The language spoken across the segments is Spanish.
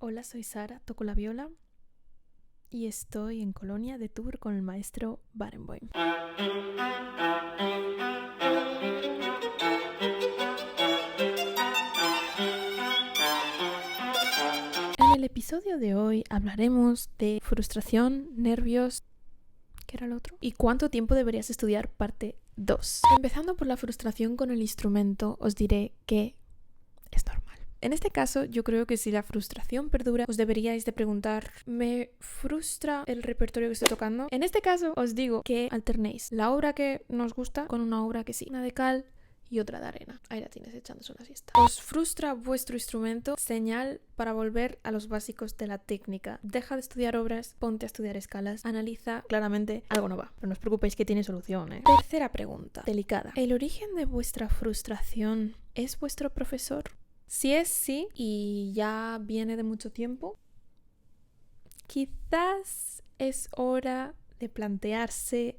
Hola, soy Sara, toco la viola y estoy en Colonia de tour con el maestro Barenboim. En el episodio de hoy hablaremos de frustración, nervios, ¿qué era el otro? Y cuánto tiempo deberías estudiar, parte 2. Empezando por la frustración con el instrumento, os diré que es normal. En este caso, yo creo que si la frustración perdura, os deberíais de preguntar, ¿me frustra el repertorio que estoy tocando? En este caso, os digo que alternéis la obra que nos gusta con una obra que sí. Una de cal y otra de arena. Ahí la tienes echándose una siesta. ¿Os frustra vuestro instrumento? Señal para volver a los básicos de la técnica. Deja de estudiar obras, ponte a estudiar escalas, analiza, claramente algo no va, pero no os preocupéis que tiene solución, ¿eh? Tercera pregunta, delicada. ¿El origen de vuestra frustración es vuestro profesor? Si es sí y ya viene de mucho tiempo, quizás es hora de plantearse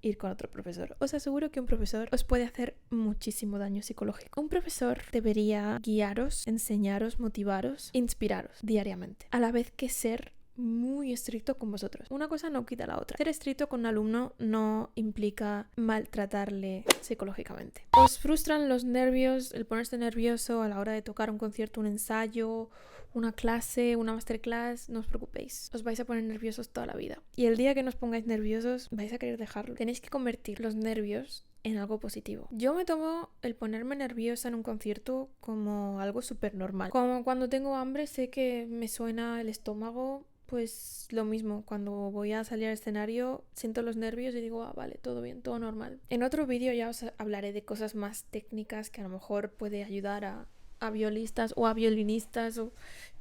ir con otro profesor. Os aseguro que un profesor os puede hacer muchísimo daño psicológico. Un profesor debería guiaros, enseñaros, motivaros, inspiraros diariamente, a la vez que ser muy estricto con vosotros. Una cosa no quita la otra. Ser estricto con un alumno no implica maltratarle psicológicamente. ¿Os frustran los nervios, el ponerse nervioso a la hora de tocar un concierto, un ensayo, una clase, una masterclass? No os preocupéis, os vais a poner nerviosos toda la vida. Y el día que nos pongáis nerviosos vais a querer dejarlo. Tenéis que convertir los nervios en algo positivo. Yo me tomo el ponerme nerviosa en un concierto como algo súper normal. Como cuando tengo hambre, sé que me suena el estómago. Pues lo mismo, cuando voy a salir al escenario siento los nervios y digo, vale, todo bien, todo normal. En otro vídeo ya os hablaré de cosas más técnicas que a lo mejor puede ayudar a violistas o a violinistas o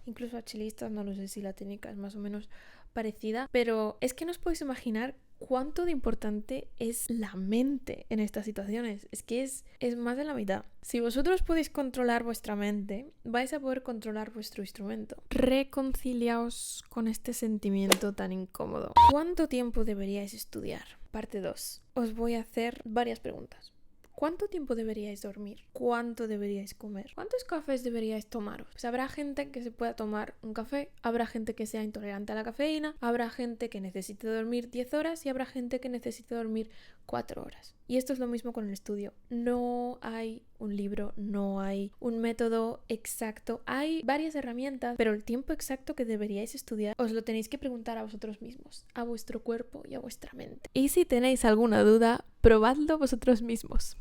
incluso a chelistas, no lo sé si la técnica es más o menos parecida, pero es que no os podéis imaginar cuánto de importante es la mente en estas situaciones. Es que es más de la mitad. Si vosotros podéis controlar vuestra mente, vais a poder controlar vuestro instrumento. Reconciliaos con este sentimiento tan incómodo. ¿Cuánto tiempo deberíais estudiar? Parte 2. Os voy a hacer varias preguntas. ¿Cuánto tiempo deberíais dormir? ¿Cuánto deberíais comer? ¿Cuántos cafés deberíais tomaros? Pues habrá gente que se pueda tomar un café, habrá gente que sea intolerante a la cafeína, habrá gente que necesite dormir 10 horas y habrá gente que necesite dormir 4 horas. Y esto es lo mismo con el estudio. No hay un libro, no hay un método exacto. Hay varias herramientas, pero el tiempo exacto que deberíais estudiar os lo tenéis que preguntar a vosotros mismos, a vuestro cuerpo y a vuestra mente. Y si tenéis alguna duda, probadlo vosotros mismos.